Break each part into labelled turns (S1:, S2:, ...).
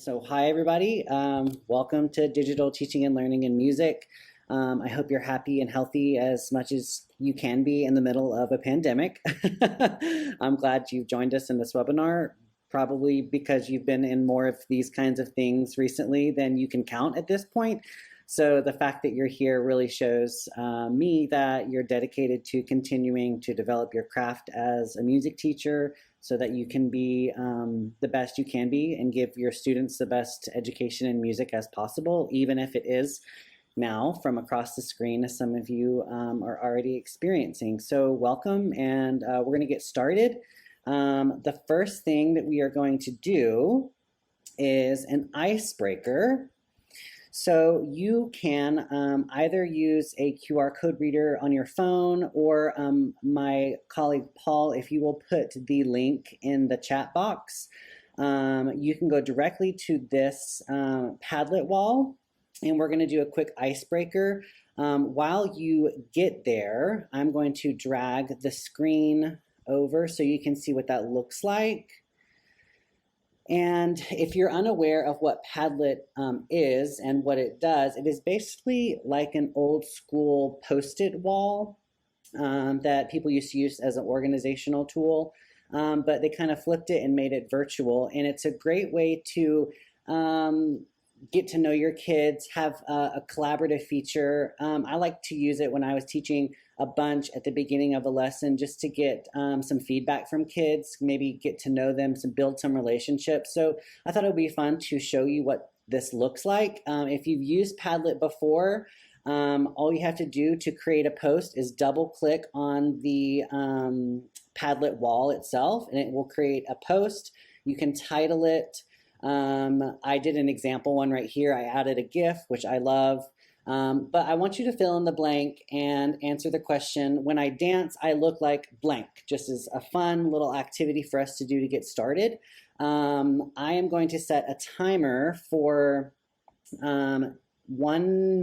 S1: So hi everybody, welcome to Digital Teaching and Learning in Music. I hope you're happy and healthy as much as you can be in the middle of a pandemic. I'm glad you've joined us in this webinar, probably because you've been in more of these kinds of things recently than you can count at this point. So the fact that you're here really shows me that you're dedicated to continuing to develop your craft as a music teacher, so that you can be the best you can be and give your students the best education in music as possible, even if it is now from across the screen, as some of you are already experiencing. So welcome, and we're going to get started. The first thing that we are going to do is an icebreaker. So you can either use a QR code reader on your phone, or my colleague Paul, if you will put the link in the chat box, you can go directly to this Padlet wall, and we're going to do a quick icebreaker. While you get there, I'm going to drag the screen over so you can see what that looks like. And if you're unaware of what Padlet is and what it does, it is basically like an old school Post-it wall that people used to use as an organizational tool, but they kind of flipped it and made it virtual. And it's a great way to get to know your kids, have a collaborative feature. I like to use it when I was teaching a bunch at the beginning of a lesson, just to get some feedback from kids, maybe get to know them, build some relationships. So I thought it would be fun to show you what this looks like. If you've used Padlet before, all you have to do to create a post is double click on the Padlet wall itself, and it will create a post. You can title it. I did an example one right here. I added a GIF, which I love. But I want you to fill in the blank and answer the question, when I dance, I look like blank, just as a fun little activity for us to do to get started. I am going to set a timer for 1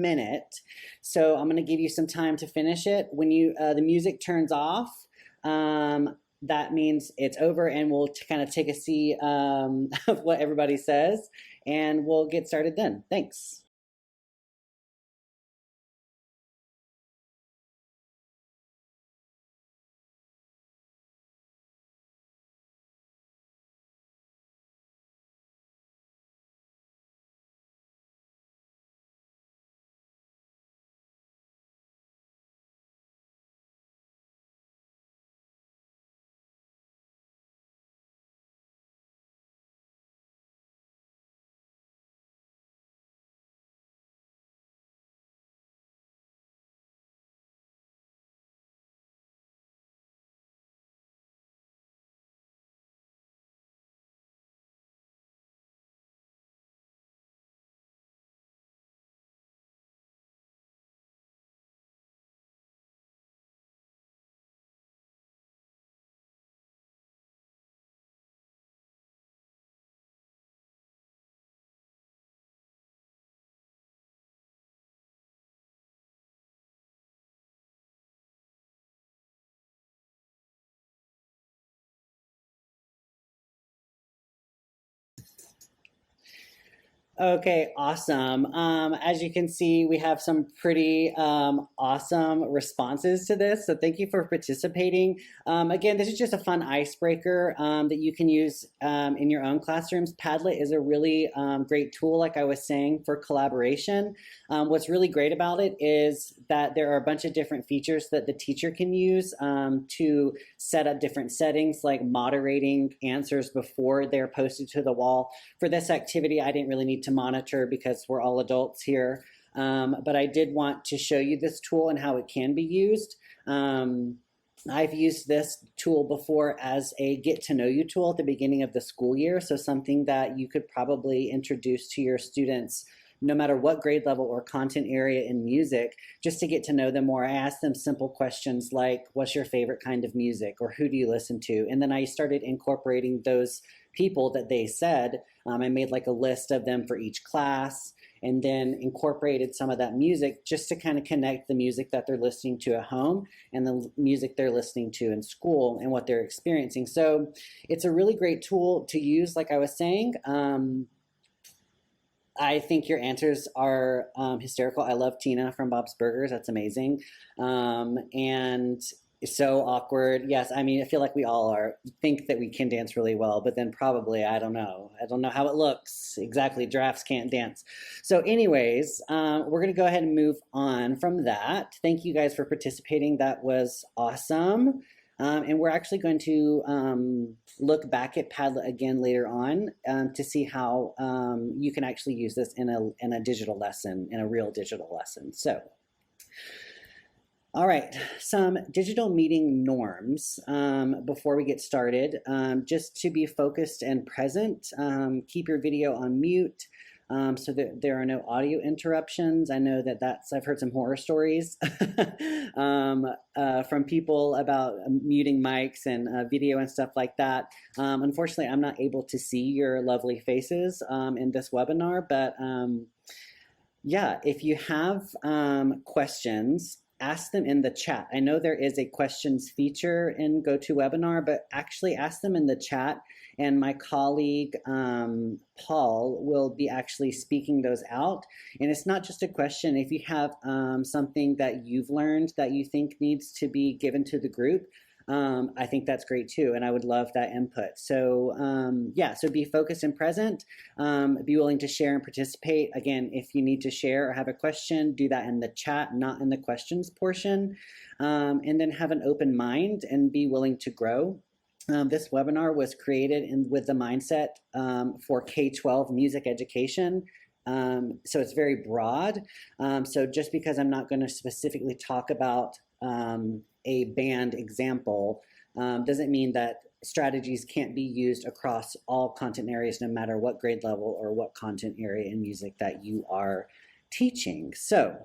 S1: minute. So I'm going to give you some time to finish it. When the music turns off, that means it's over, and we'll kind of take a see of what everybody says, and we'll get started then. Thanks. Okay, awesome. As you can see, we have some pretty awesome responses to this. So thank you for participating. Again, this is just a fun icebreaker that you can use in your own classrooms. Padlet is a really great tool, like I was saying, for collaboration. What's really great about it is that there are a bunch of different features that the teacher can use to set up different settings, like moderating answers before they're posted to the wall. For this activity, I didn't really need to monitor because we're all adults here, but I did want to show you this tool and how it can be used. I've used this tool before as a get to know you tool at the beginning of the school year, so something that you could probably introduce to your students no matter what grade level or content area in music, just to get to know them more. I asked them simple questions like, what's your favorite kind of music, or who do you listen to? And then I started incorporating those people that they said. I made like a list of them for each class, and then incorporated some of that music just to kind of connect the music that they're listening to at home and the music they're listening to in school and what they're experiencing. So it's a really great tool to use, like I was saying. I think your answers are hysterical. I love Tina from Bob's Burgers. That's amazing. And so awkward. Yes, I mean, I feel like we all are think that we can dance really well, but then probably, I don't know. I don't know how it looks. Exactly, giraffes can't dance. So anyways, we're going to go ahead and move on from that. Thank you guys for participating. That was awesome. And we're actually going to look back at Padlet again later on to see how you can actually use this in a digital lesson, in a real digital lesson. So, all right, some digital meeting norms before we get started. Just to be focused and present, keep your video on mute. So that there are no audio interruptions. I know that I've heard some horror stories from people about muting mics and video and stuff like that. Unfortunately, I'm not able to see your lovely faces in this webinar, but yeah, if you have questions, ask them in the chat. I know there is a questions feature in GoToWebinar, but actually ask them in the chat, and my colleague Paul will be actually speaking those out. And it's not just a question. If you have something that you've learned that you think needs to be given to the group, I think that's great too, and I would love that input. So yeah, so be focused and present, be willing to share and participate. Again, if you need to share or have a question, do that in the chat, not in the questions portion, and then have an open mind and be willing to grow. This webinar was created with the mindset for K-12 music education. So it's very broad. So just because I'm not going to specifically talk about a band example doesn't mean that strategies can't be used across all content areas, no matter what grade level or what content area in music that you are teaching. So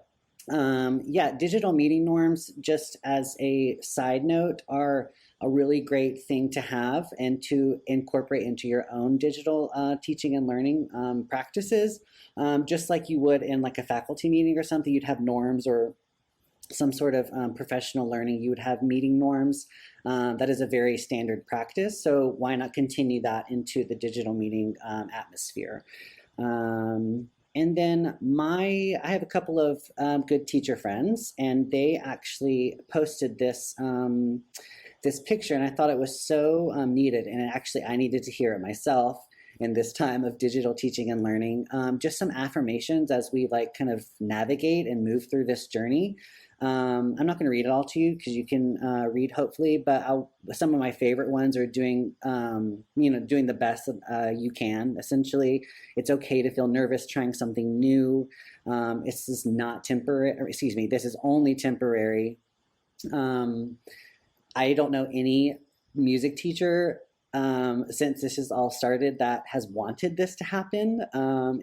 S1: yeah, digital meeting norms, just as a side note, are a really great thing to have and to incorporate into your own digital teaching and learning practices. Just like you would in like a faculty meeting or something, you'd have norms, or some sort of professional learning, you would have meeting norms. That is a very standard practice. So why not continue that into the digital meeting atmosphere? And then I have a couple of good teacher friends, and they actually posted this this picture, and I thought it was so needed, and actually I needed to hear it myself in this time of digital teaching and learning. Just some affirmations as we like kind of navigate and move through this journey. I'm not going to read it all to you because you can read hopefully, but some of my favorite ones are doing doing the best you can. Essentially, it's okay to feel nervous trying something new. This is not temporary, or excuse me, this is only temporary. I don't know any music teacher since this has all started that has wanted this to happen.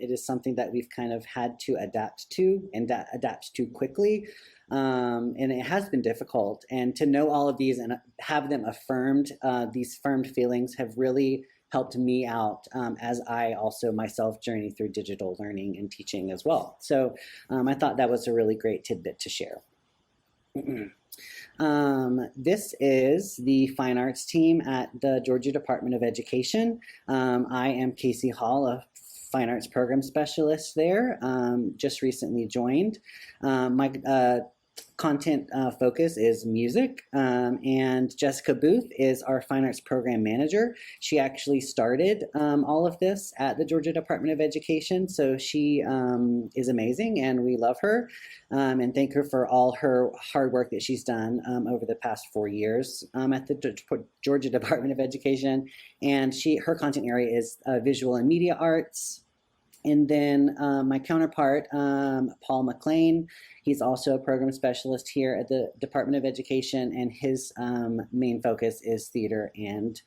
S1: It is something that we've kind of had to adapt to, and adapt to quickly. And it has been difficult. And to know all of these and have them affirmed, these firmed feelings have really helped me out as I also myself journey through digital learning and teaching as well. So I thought that was a really great tidbit to share. This is the fine arts team at the Georgia Department of Education. I am Casey Hall, a fine arts program specialist there, just recently joined. My content focus is music, and Jessica Booth is our fine arts program manager. She actually started all of this at the Georgia Department of Education, so she is amazing, and we love her and thank her for all her hard work that she's done over the past 4 years at the Georgia Department of Education. And her content area is visual and media arts. And then my counterpart, Paul McLean, he's also a program specialist here at the Department of Education, and his main focus is theater and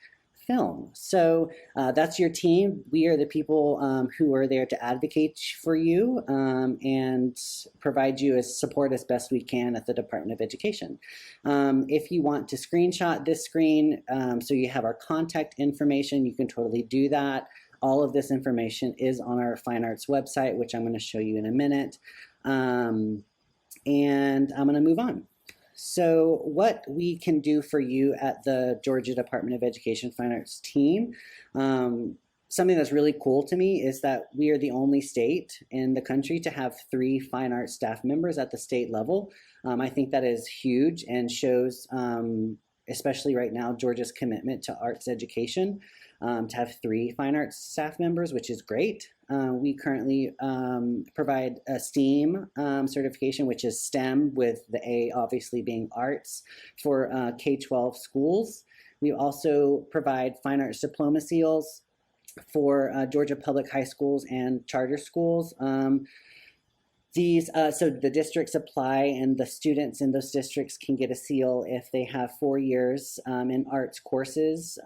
S1: film. So that's your team. We are the people who are there to advocate for you and provide you as support as best we can at the Department of Education. If you want to screenshot this screen so you have our contact information, you can totally do that. All of this information is on our fine arts website, which I'm going to show you in a minute. And I'm going to move on. So what we can do for you at the Georgia Department of Education Fine Arts team, something that's really cool to me is that we are the only state in the country to have 3 fine arts staff members at the state level. I think that is huge and shows, especially right now, Georgia's commitment to arts education. To have 3 fine arts staff members, which is great. We currently provide a STEAM certification, which is STEM, with the A obviously being arts, for K-12 schools. We also provide fine arts diploma seals for Georgia public high schools and charter schools. So the districts apply, and the students in those districts can get a seal if they have 4 years in arts courses,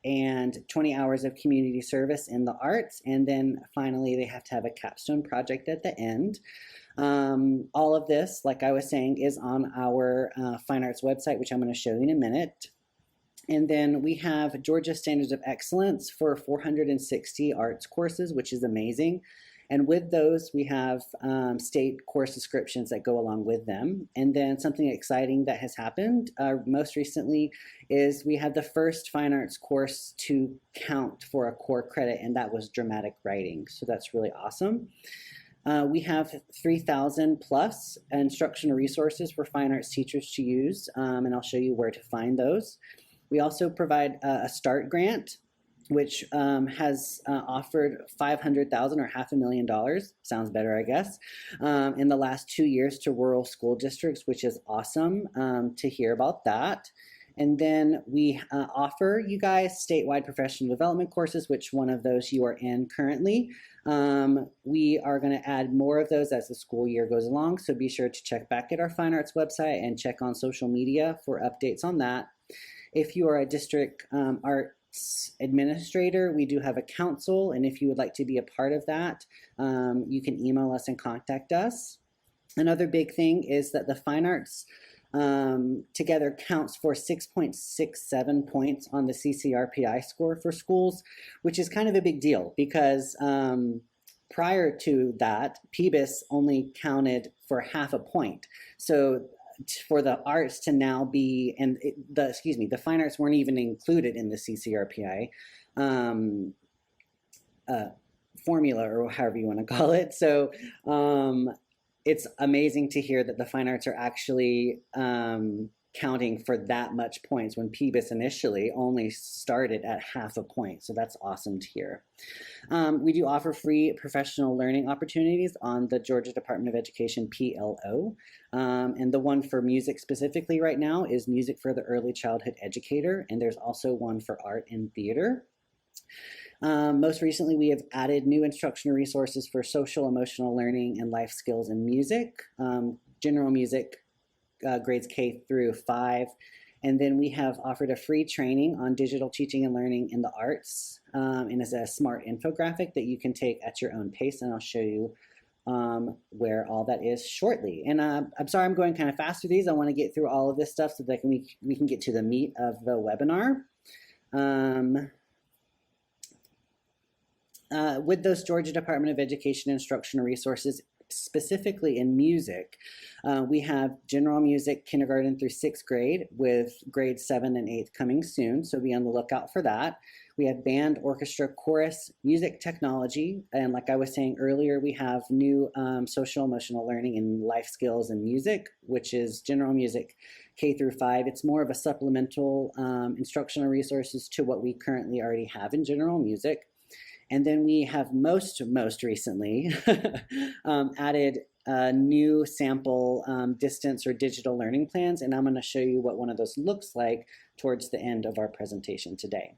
S1: and 20 hours of community service in the arts. And then finally, they have to have a capstone project at the end. All of this, like I was saying, is on our Fine Arts website, which I'm going to show you in a minute. And then we have Georgia Standards of Excellence for 460 arts courses, which is amazing. And with those, we have state course descriptions that go along with them. And then something exciting that has happened most recently is we had the first fine arts course to count for a core credit, and that was dramatic writing. So that's really awesome. We have 3,000 plus instructional resources for fine arts teachers to use, and I'll show you where to find those. We also provide a START grant, which has offered $500,000 or $500,000, sounds better, I guess, in the last 2 years to rural school districts, which is awesome to hear about that. And then we offer you guys statewide professional development courses, which one of those you are in currently. We are going to add more of those as the school year goes along, so be sure to check back at our Fine Arts website and check on social media for updates on that. If you are a district arts administrator, we do have a council, and if you would like to be a part of that, you can email us and contact us. Another big thing is that the Fine Arts together counts for 6.67 points on the CCRPI score for schools, which is kind of a big deal because prior to that, PBIS only counted for half a point. So for the arts to now be, and the fine arts weren't even included in the CCRPI formula, or however you want to call it. So it's amazing to hear that the fine arts are actually counting for that much points when PBIS initially only started at half a point. So that's awesome to hear. We do offer free professional learning opportunities on the Georgia Department of Education PLO. And the one for music specifically right now is Music for the Early Childhood Educator. And there's also one for art and theater. Most recently, we have added new instructional resources for social emotional learning and life skills in music, general music, grades K through 5. And then we have offered a free training on digital teaching and learning in the arts, and as a smart infographic that you can take at your own pace. And I'll show you where all that is shortly. And I'm sorry I'm going kind of fast through these. I want to get through all of this stuff so that we can get to the meat of the webinar. With those Georgia Department of Education instructional resources, specifically in music, we have general music kindergarten through 6th grade, with grades 7 and 8 coming soon, so be on the lookout for that. We have band, orchestra, chorus, music technology, and like I was saying earlier, we have new social emotional learning and life skills in music, which is general music K through 5. It's more of a supplemental instructional resources to what we currently already have in general music. And then we have most recently added new sample distance or digital learning plans, and I'm going to show you what one of those looks like towards the end of our presentation today.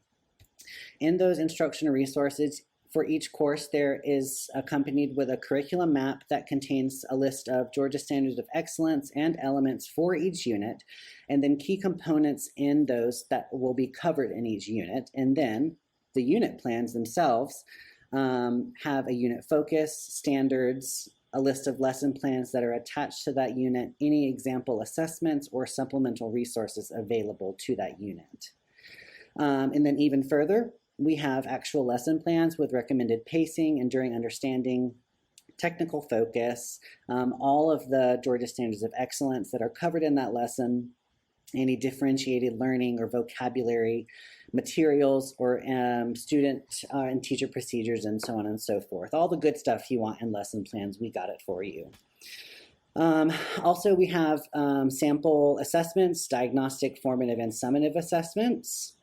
S1: In those instructional resources, for each course, there is accompanied with a curriculum map that contains a list of Georgia Standards of Excellence and elements for each unit, and then key components in those that will be covered in each unit. And then the unit plans themselves have a unit focus, standards, a list of lesson plans that are attached to that unit, any example assessments or supplemental resources available to that unit. And then even further, we have actual lesson plans with recommended pacing, enduring understanding, technical focus, all of the Georgia Standards of Excellence that are covered in that lesson, any differentiated learning or vocabulary materials, or student and teacher procedures, and so on and so forth. All the good stuff you want in lesson plans, we got it for you. Also, we have sample assessments, diagnostic, formative, and summative assessments.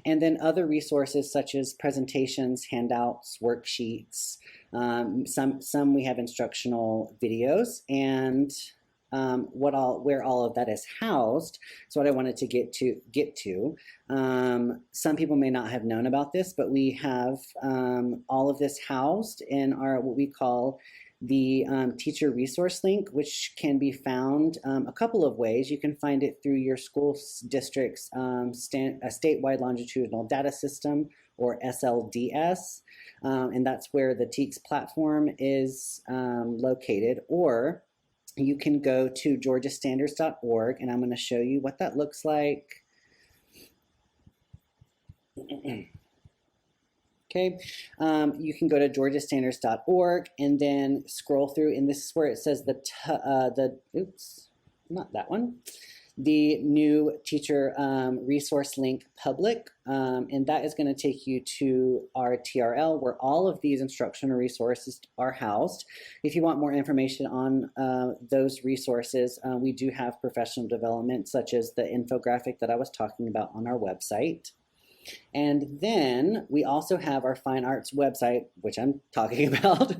S1: And then other resources such as presentations, handouts, worksheets. Some we have instructional videos, and where all of that is housed. So what I wanted to get to. Some people may not have known about this, but we have all of this housed in our what we call the teacher resource link, which can be found a couple of ways. You can find it through your school district's statewide longitudinal data system, or SLDS, and that's where the TEKS platform is located. Or you can go to georgiastandards.org, and I'm going to show you what that looks like. Okay, you can go to georgiastandards.org and then scroll through, and this is where it says oops, not that one, the new teacher resource link public, and that is going to take you to our TRL where all of these instructional resources are housed. If you want more information on those resources, we do have professional development such as the infographic that I was talking about on our website. And then we also have our fine arts website, which I'm talking about.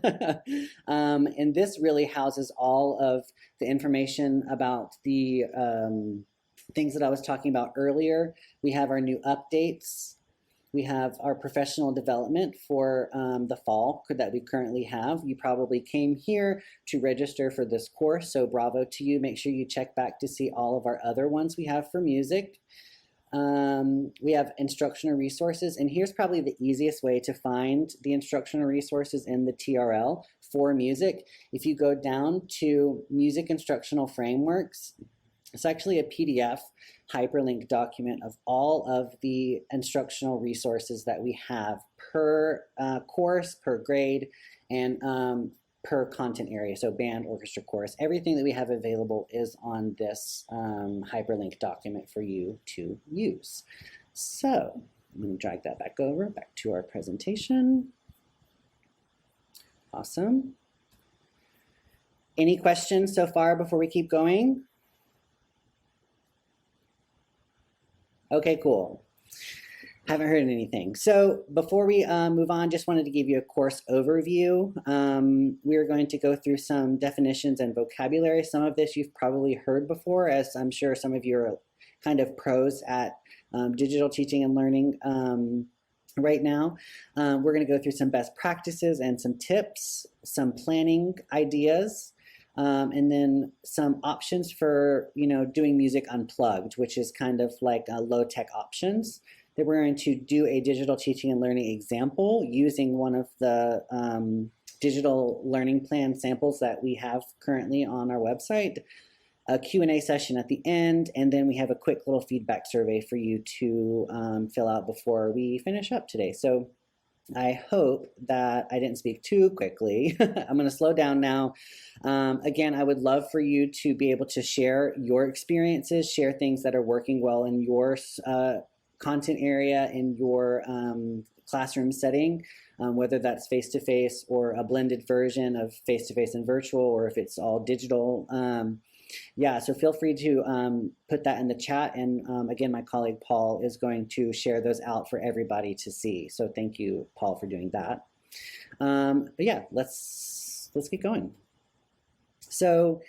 S1: And this really houses all of the information about the things that I was talking about earlier. We have our new updates. We have our professional development for the fall that we currently have. You probably came here to register for this course, so bravo to you. Make sure you check back to see all of our other ones we have for music. We have instructional resources, and here's probably the easiest way to find the instructional resources in the TRL for music. If you go down to Music Instructional Frameworks, it's actually a PDF hyperlink document of all of the instructional resources that we have per course, per grade, and per content area, so band, orchestra, chorus. Everything that we have available is on this hyperlink document for you to use. So I'm going to drag that back to our presentation. Awesome. Any questions so far before we keep going? Okay, cool. Haven't heard anything. So before we move on, just wanted to give you a course overview. We're going to go through some definitions and vocabulary. Some of this you've probably heard before, as I'm sure some of you are kind of pros at digital teaching and learning right now. We're going to go through some best practices and some tips, some planning ideas, and then some options for doing music unplugged, which is kind of like low-tech options. That we're going to do a digital teaching and learning example using one of the digital learning plan samples that we have currently on our website, a Q&A session at the end, and then we have a quick little feedback survey for you to fill out before we finish up today. So I hope that I didn't speak too quickly. I'm going to slow down now. Again, I would love for you to be able to share your experiences, share things that are working well in your content area in your classroom setting, whether that's face-to-face or a blended version of face-to-face and virtual, or if it's all digital. Yeah, so feel free to put that in the chat. And again, my colleague Paul is going to share those out for everybody to see. So thank you, Paul, for doing that. But yeah, let's get going. So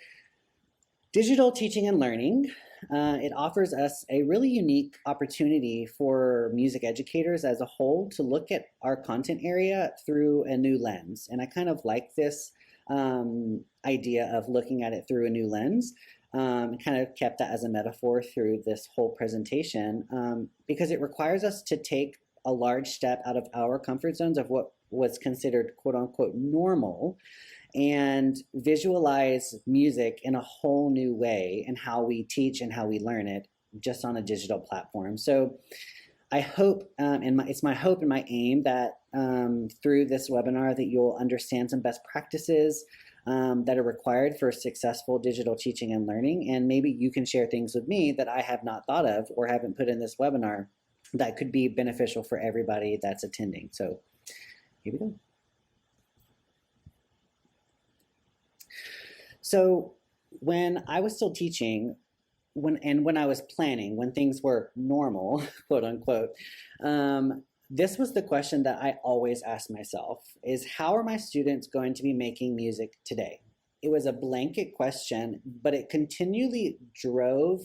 S1: digital teaching and learning. It offers us a really unique opportunity for music educators as a whole to look at our content area through a new lens. And I kind of like this idea of looking at it through a new lens. Kind of kept that as a metaphor through this whole presentation because it requires us to take a large step out of our comfort zones of what was considered quote unquote normal, and visualize music in a whole new way and how we teach and how we learn it just on a digital platform. So I hope, it's my hope and my aim that through this webinar that you'll understand some best practices, that are required for successful digital teaching and learning. And maybe you can share things with me that I have not thought of or haven't put in this webinar that could be beneficial for everybody that's attending. So here we go. So when I was still teaching, when I was planning, when things were normal, quote unquote, this was the question that I always asked myself, is how are my students going to be making music today? It was a blanket question, but it continually drove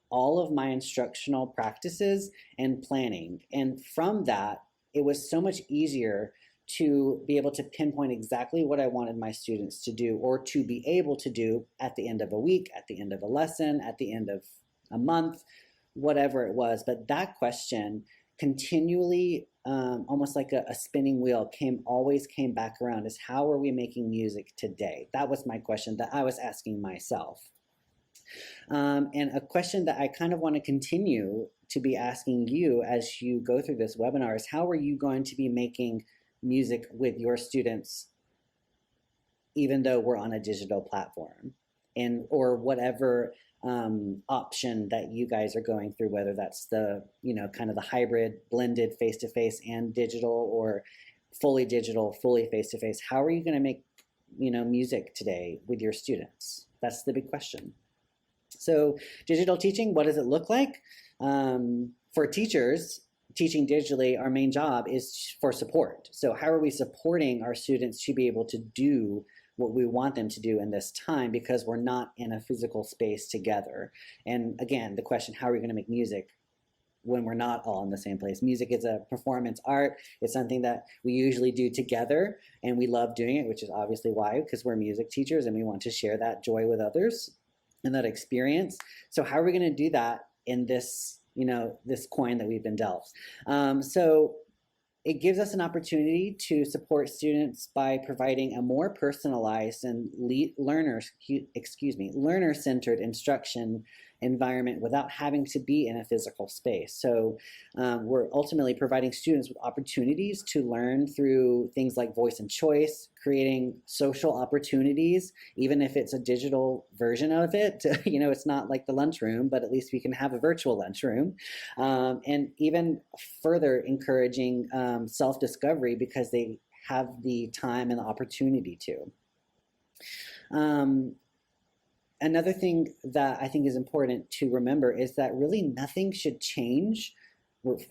S1: all of my instructional practices and planning. And from that, it was so much easier to be able to pinpoint exactly what I wanted my students to do, or to be able to do at the end of a week, at the end of a lesson, at the end of a month, whatever it was. But that question continually, almost like a spinning wheel, always came back around, is how are we making music today? That was my question that I was asking myself. And a question that I kind of want to continue to be asking you as you go through this webinar is, how are you going to be making music with your students, even though we're on a digital platform, and or whatever option that you guys are going through, whether that's the, kind of the hybrid blended face-to-face and digital, or fully digital, fully face-to-face. How are you going to make, music today with your students? That's the big question. So digital teaching, what does it look like? For teachers, teaching digitally, our main job is for support. So how are we supporting our students to be able to do what we want them to do in this time, because we're not in a physical space together? And again, the question, how are we going to make music when we're not all in the same place? Music is a performance art. It's something that we usually do together, and we love doing it, which is obviously why, because we're music teachers and we want to share that joy with others and that experience. So how are we going to do that in this, this coin that we've been dealt? So it gives us an opportunity to support students by providing a more personalized and learner-centered instruction environment without having to be in a physical space. So we're ultimately providing students with opportunities to learn through things like voice and choice, creating social opportunities, even if it's a digital version of it. It's not like the lunchroom, but at least we can have a virtual lunchroom. And even further encouraging self-discovery, because they have the time and the opportunity to. Another thing that I think is important to remember is that really nothing should change,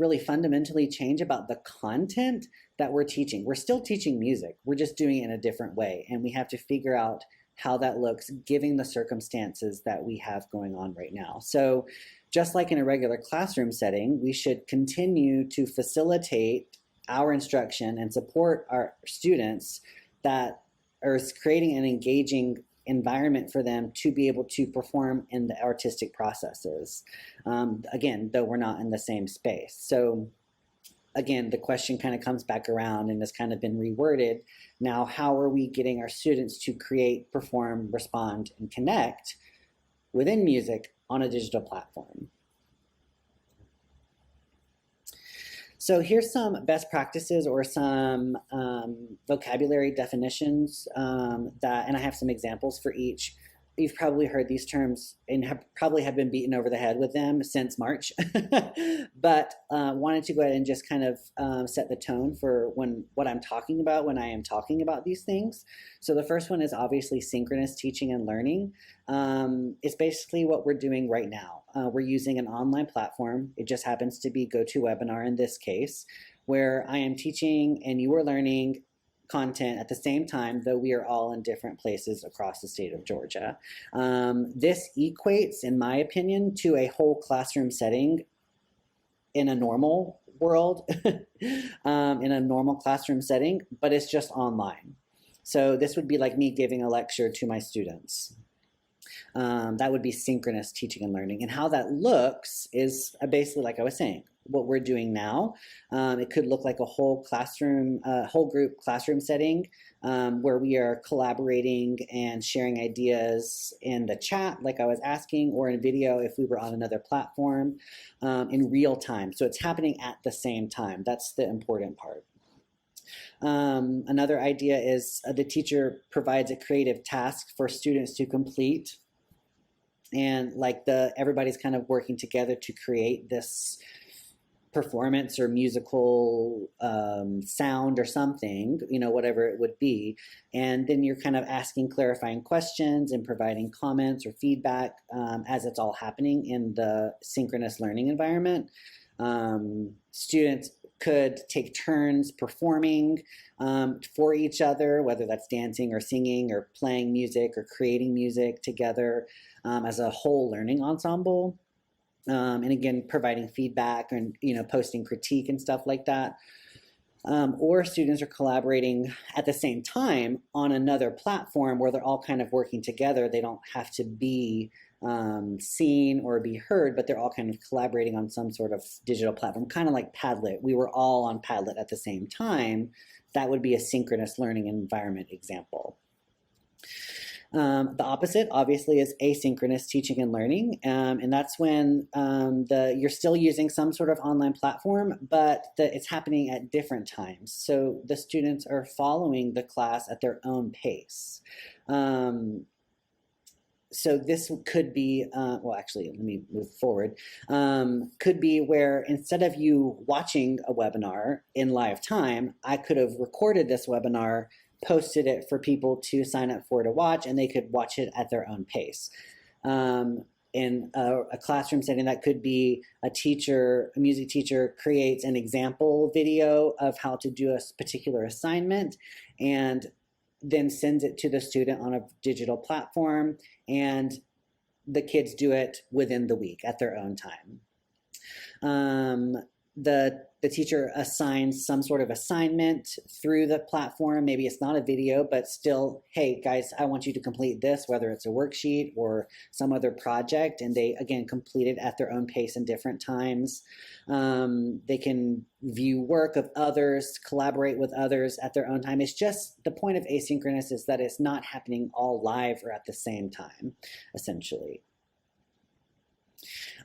S1: really fundamentally change about the content that we're teaching. We're still teaching music. We're just doing it in a different way. And we have to figure out how that looks, given the circumstances that we have going on right now. So just like in a regular classroom setting, we should continue to facilitate our instruction and support our students that are creating an engaging environment for them to be able to perform in the artistic processes. Again, though we're not in the same space. So again, the question kind of comes back around and has kind of been reworded. Now, how are we getting our students to create, perform, respond, and connect within music on a digital platform? So here's some best practices or some vocabulary definitions and I have some examples for each. You've probably heard these terms and probably have been beaten over the head with them since March, but wanted to go ahead and just kind of set the tone for what I'm talking about when I am talking about these things. So the first one is obviously synchronous teaching and learning. It's basically what we're doing right now. We're using an online platform. It just happens to be GoToWebinar in this case, where I am teaching and you are learning content at the same time, though we are all in different places across the state of Georgia. This equates, in my opinion, to a whole classroom setting in a normal world, in a normal classroom setting, but it's just online. So this would be like me giving a lecture to my students. That would be synchronous teaching and learning. And how that looks is basically, like I was saying, what we're doing now. It could look like a whole classroom, whole group classroom setting where we are collaborating and sharing ideas in the chat, like I was asking, or in video if we were on another platform in real time. So it's happening at the same time. That's the important part. Another idea is the teacher provides a creative task for students to complete, and like everybody's kind of working together to create this performance or musical sound or something, whatever it would be. And then you're kind of asking clarifying questions and providing comments or feedback as it's all happening in the synchronous learning environment. Students could take turns performing for each other, whether that's dancing or singing or playing music or creating music together as a whole learning ensemble. And again, providing feedback and posting critique and stuff like that. Or students are collaborating at the same time on another platform where they're all kind of working together. They don't have to be seen or be heard, but they're all kind of collaborating on some sort of digital platform, kind of like Padlet. We were all on Padlet at the same time. That would be a synchronous learning environment example. The opposite, obviously, is asynchronous teaching and learning, and that's when you're still using some sort of online platform, but it's happening at different times. So the students are following the class at their own pace. So this could be, well, actually, let me move forward. Could be where instead of you watching a webinar in live time, I could have recorded this webinar, posted it for people to sign up for to watch, and they could watch it at their own pace. In a classroom setting, that could be a music teacher creates an example video of how to do a particular assignment and then sends it to the student on a digital platform, and the kids do it within the week at their own time. The teacher assigns some sort of assignment through the platform. Maybe it's not a video, but still, hey guys, I want you to complete this, whether it's a worksheet or some other project, and they again complete it at their own pace and different times. They can view work of others, collaborate with others at their own time. It's just the point of asynchronous is that it's not happening all live or at the same time, essentially.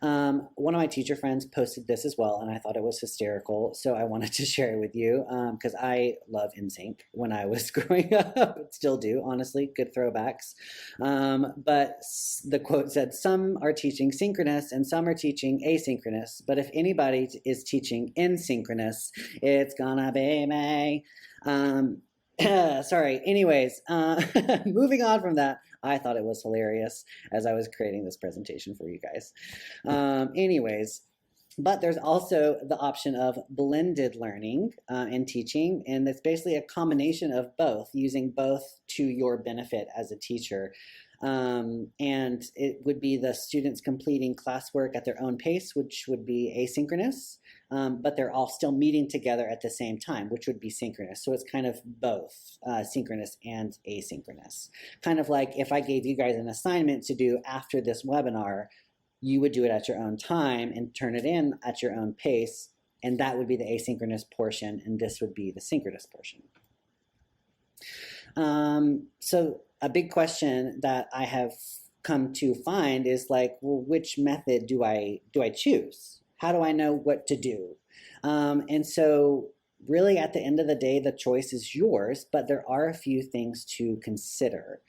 S1: One of my teacher friends posted this as well, and I thought it was hysterical, so I wanted to share it with you because I love NSYNC when I was growing up, still do, honestly, good throwbacks. But the quote said, "Some are teaching synchronous and some are teaching asynchronous, but if anybody is teaching asynchronous, it's gonna be me." Sorry, anyways, moving on from that, I thought it was hilarious as I was creating this presentation for you guys. Anyways, but there's also the option of blended learning and teaching, and it's basically a combination of both, using both to your benefit as a teacher. And it would be the students completing classwork at their own pace, which would be asynchronous, but they're all still meeting together at the same time, which would be synchronous. So it's kind of both synchronous and asynchronous. Kind of like if I gave you guys an assignment to do after this webinar, you would do it at your own time and turn it in at your own pace, and that would be the asynchronous portion, and this would be the synchronous portion. So a big question that I have come to find is like, well, which method do I choose? How do I know what to do? And so really at the end of the day, the choice is yours, but there are a few things to consider.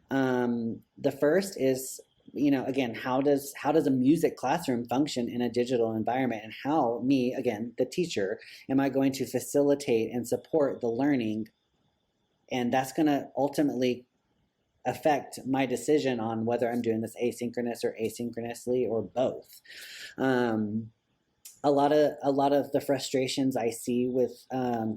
S1: The first is, again, how does a music classroom function in a digital environment, and how me, again, the teacher, am I going to facilitate and support the learning? And that's going to ultimately affect my decision on whether I'm doing this asynchronous or asynchronously or both. A lot of the frustrations I see with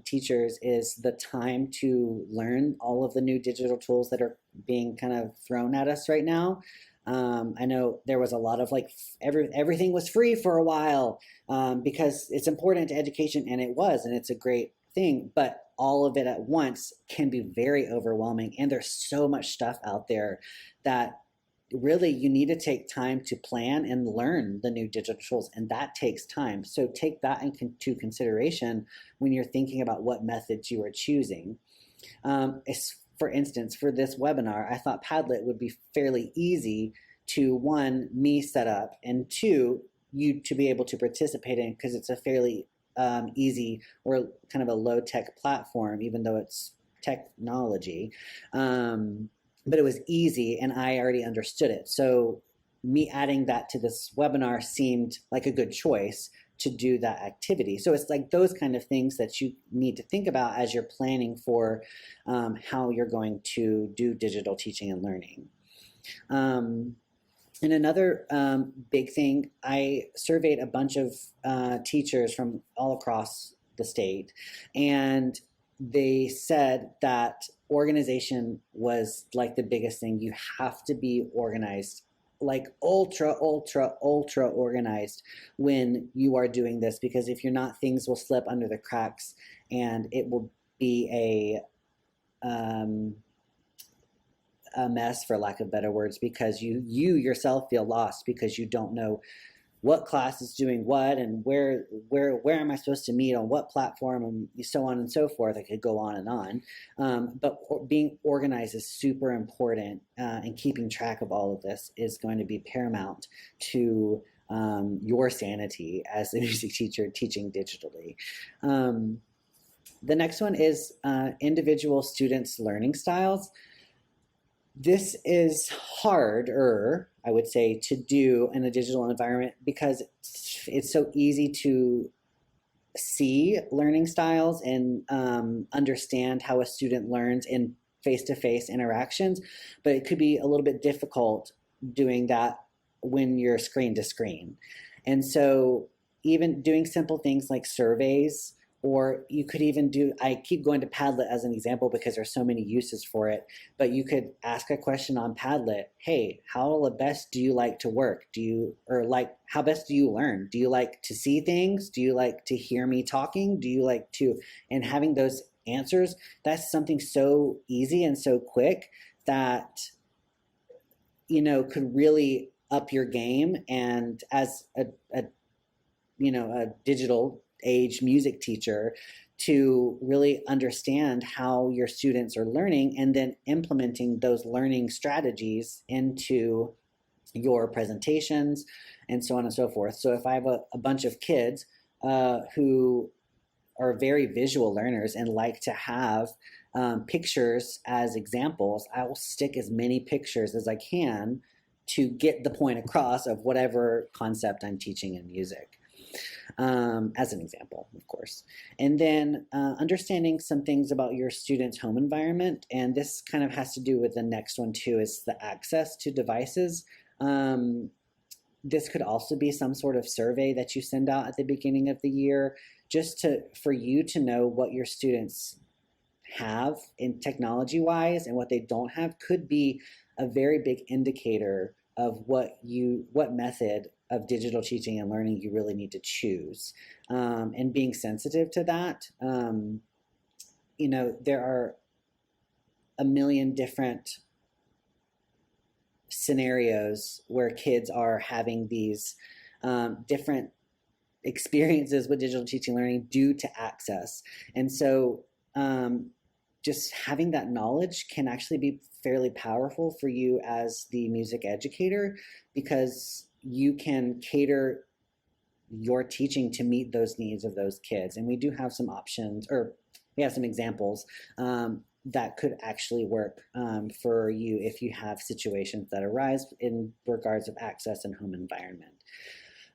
S1: teachers is the time to learn all of the new digital tools that are being kind of thrown at us right now. I know there was a lot of like everything was free for a while because it's important to education, and it was, and it's a great thing, but all of it at once can be very overwhelming, and there's so much stuff out there that really you need to take time to plan and learn the new digital tools, and that takes time. So take that into consideration when you're thinking about what methods you are choosing. For instance, for this webinar, I thought Padlet would be fairly easy to, one, me set up, and two, you to be able to participate in, because it's a fairly easy or kind of a low tech platform, even though it's technology. But it was easy and I already understood it. So me adding that to this webinar seemed like a good choice to do that activity. So it's like those kind of things that you need to think about as you're planning for how you're going to do digital teaching and learning. And another big thing, I surveyed a bunch of teachers from all across the state, and they said that organization was like the biggest thing. You have to be organized, like ultra, ultra, ultra organized when you are doing this, because if you're not, things will slip under the cracks and it will be a mess, for lack of better words, because you yourself feel lost because you don't know what class is doing what and where am I supposed to meet on what platform and so on and so forth. I could go on and on, but being organized is super important, and keeping track of all of this is going to be paramount to your sanity as a music teacher teaching digitally. The next one is individual students' learning styles. This is harder, I would say, to do in a digital environment because it's so easy to see learning styles and understand how a student learns in face-to-face interactions, but it could be a little bit difficult doing that when you're screen to screen. And so even doing simple things like surveys, or you could even do, I keep going to Padlet as an example because there's so many uses for it, but you could ask a question on Padlet. Hey, how best do you like to work? How best do you learn? Do you like to see things? Do you like to hear me talking? Do you like to, and having those answers, that's something so easy and so quick that, could really up your game. And as a digital age music teacher, to really understand how your students are learning and then implementing those learning strategies into your presentations and so on and so forth. So if I have a bunch of kids who are very visual learners and like to have pictures as examples, I will stick as many pictures as I can to get the point across of whatever concept I'm teaching in music. As an example, of course. And then understanding some things about your student's home environment. And this kind of has to do with the next one too, is the access to devices. This could also be some sort of survey that you send out at the beginning of the year, just for you to know what your students have in technology wise and what they don't have could be a very big indicator of what method of digital teaching and learning you really need to choose, and being sensitive to that. There are a million different scenarios where kids are having these different experiences with digital teaching and learning due to access. And so just having that knowledge can actually be fairly powerful for you as the music educator, because you can cater your teaching to meet those needs of those kids. And we do have some options, or we have some examples that could actually work for you if you have situations that arise in regards of access and home environment.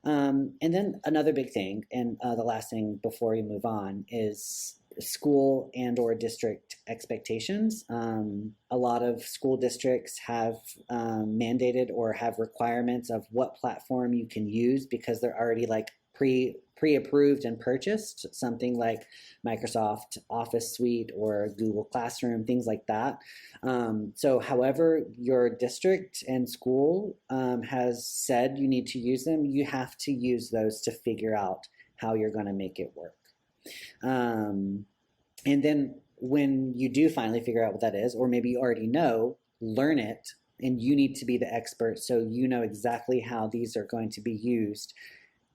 S1: And then another big thing, and the last thing before we move on, is school and or district expectations. A lot of school districts have mandated or have requirements of what platform you can use because they're already like pre-approved and purchased, something like Microsoft Office Suite or Google Classroom, things like that. So however your district and school has said you need to use them, you have to use those to figure out how you're going to make it work. And then when you do finally figure out what that is, or maybe you already know, learn it, and you need to be the expert so you know exactly how these are going to be used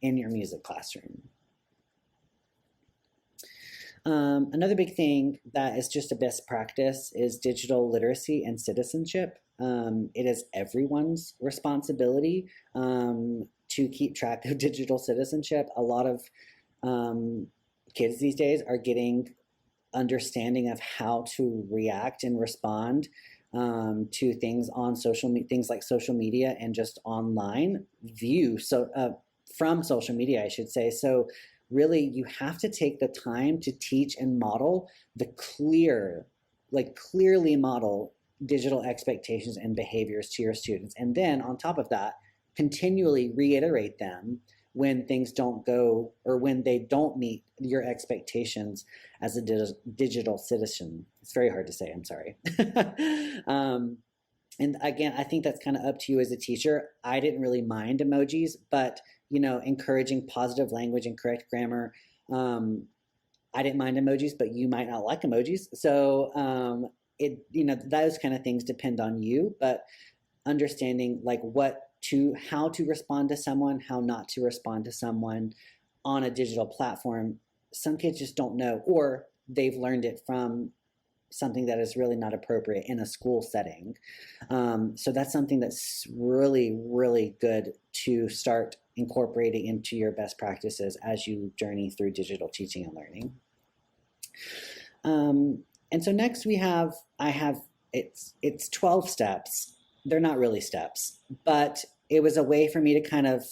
S1: in your music classroom. Another big thing that is just a best practice is digital literacy and citizenship. It is everyone's responsibility to keep track of digital citizenship. A lot of Kids these days are getting understanding of how to react and respond to things on things like social media and just online view. So from social media, I should say. So really, you have to take the time to teach and model the clearly model digital expectations and behaviors to your students. And then on top of that, continually reiterate them when things don't go or when they don't meet your expectations as a digital citizen. It's very hard to say, I'm sorry. And again, I think that's kind of up to you as a teacher. I didn't really mind emojis, but encouraging positive language and correct grammar. I didn't mind emojis, but you might not like emojis. So those kind of things depend on you, but understanding how to respond to someone, how not to respond to someone on a digital platform. Some kids just don't know, or they've learned it from something that is really not appropriate in a school setting. So that's something that's really, really good to start incorporating into your best practices as you journey through digital teaching and learning. And so next it's 12 steps. They're not really steps, but it was a way for me to kind of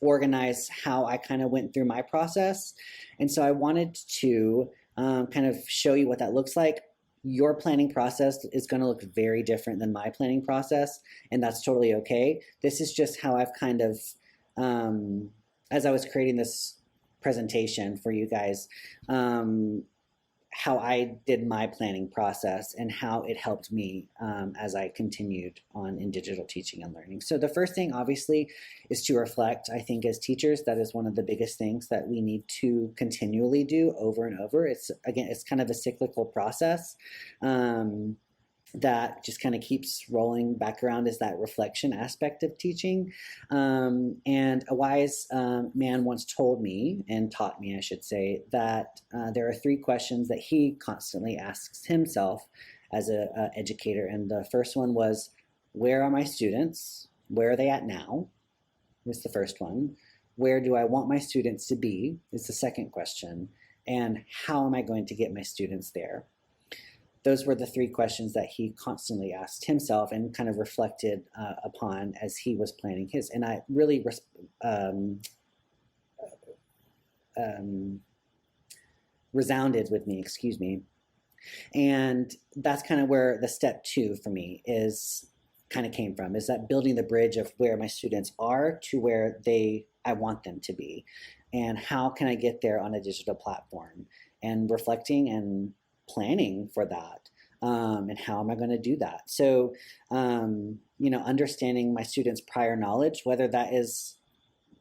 S1: organize how I kind of went through my process. And so I wanted to kind of show you what that looks like. Your planning process is going to look very different than my planning process, and that's totally okay. This is just how I've kind of, as I was creating this presentation for you guys, how I did my planning process and how it helped me as I continued on in digital teaching and learning. So the first thing, obviously, is to reflect. I think as teachers, that is one of the biggest things that we need to continually do over and over. It's kind of a cyclical process that just kind of keeps rolling back around, is that reflection aspect of teaching. And a wise man once told me, and taught me, I should say, that there are 3 questions that he constantly asks himself as an educator. And the first one was, where are my students? Where are they at now? Was the first one. Where do I want my students to be? Is the second question. And how am I going to get my students there? Those were the 3 questions that he constantly asked himself and kind of reflected upon as he was planning his. And I really resounded with me, excuse me. And that's kind of where the step 2 for me came from, is that building the bridge of where my students are to where I want them to be. And how can I get there on a digital platform? And reflecting and planning for that, and how am I going to do that? So, understanding my students' prior knowledge, whether that is,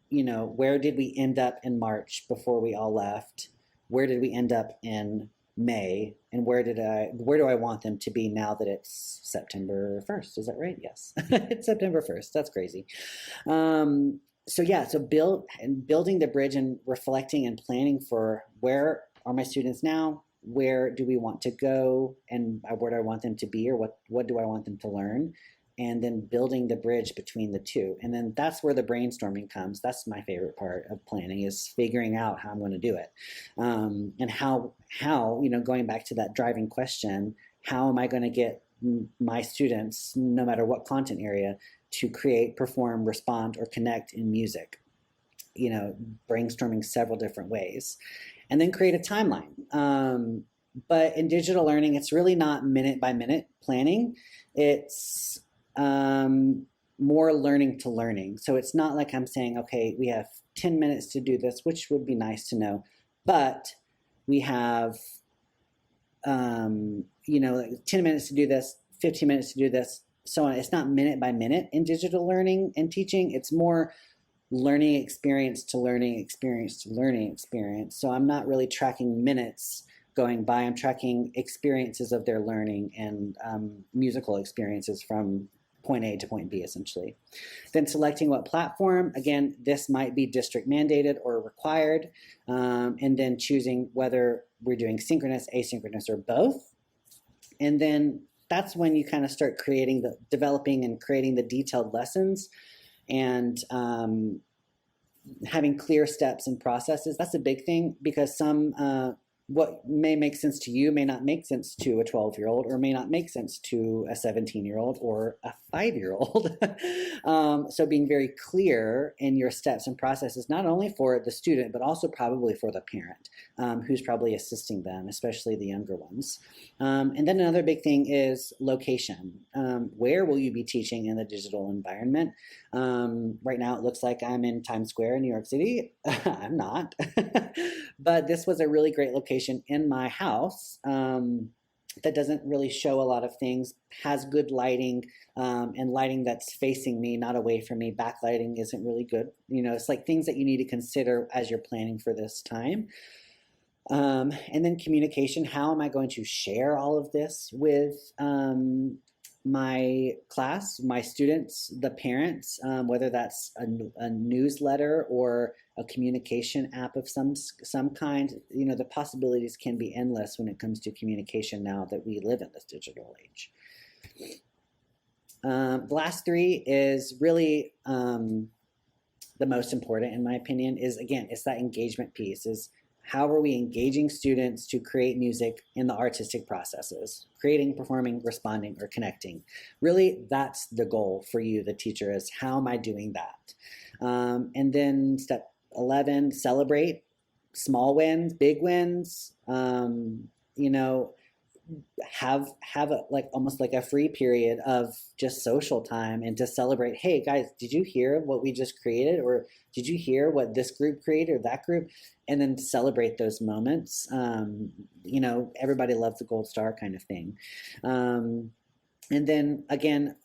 S1: where did we end up in March before we all left? Where did we end up in May? And where do I want them to be now that it's September 1st? Is that right? Yes, it's September 1st. That's crazy. So building the bridge and reflecting and planning for where are my students now? Where do we want to go, and where do I want them to be, or what do I want them to learn? And then building the bridge between the two. And then that's where the brainstorming comes. That's my favorite part of planning, is figuring out how I'm going to do it. And how, going back to that driving question, how am I going to get my students, no matter what content area, to create, perform, respond, or connect in music? Brainstorming several different ways. And then create a timeline. But in digital learning, it's really not minute by minute planning. It's more learning to learning. So it's not like I'm saying, okay, we have 10 minutes to do this, which would be nice to know, but we have, 10 minutes to do this, 15 minutes to do this, so on. It's not minute by minute in digital learning and teaching. It's more learning experience to learning experience to learning experience. So I'm not really tracking minutes going by. I'm tracking experiences of their learning and musical experiences from point A to point B, essentially. Then selecting what platform. Again, this might be district mandated or required. And then choosing whether we're doing synchronous, asynchronous, or both. And then that's when you kind of start developing and creating the detailed lessons. And having clear steps and processes, that's a big thing, because what may make sense to you may not make sense to a 12-year-old, or may not make sense to a 17-year-old or a 5-year-old. So being very clear in your steps and processes, not only for the student, but also probably for the parent, who's probably assisting them, especially the younger ones. And then another big thing is location. Where will you be teaching in the digital environment? Right now it looks like I'm in Times Square in New York City. I'm not. But this was a really great location in my house, that doesn't really show a lot of things, has good lighting, and lighting that's facing me, not away from me. Backlighting isn't really good. It's like things that you need to consider as you're planning for this time. And then communication. How am I going to share all of this with my class, my students, the parents, whether that's a newsletter or a communication app of some kind? The possibilities can be endless when it comes to communication now that we live in this digital age. The last three is really the most important, in my opinion, is, again, it's that engagement piece. Is how are we engaging students to create music in the artistic processes? Creating, performing, responding, or connecting. Really, that's the goal for you, the teacher, is how am I doing that? And then step 11, celebrate small wins, big wins. Have almost like a free period of just social time, and to celebrate, hey guys, did you hear what we just created? Or did you hear what this group created, or that group? And then celebrate those moments. Everybody loves the gold star kind of thing. And then again,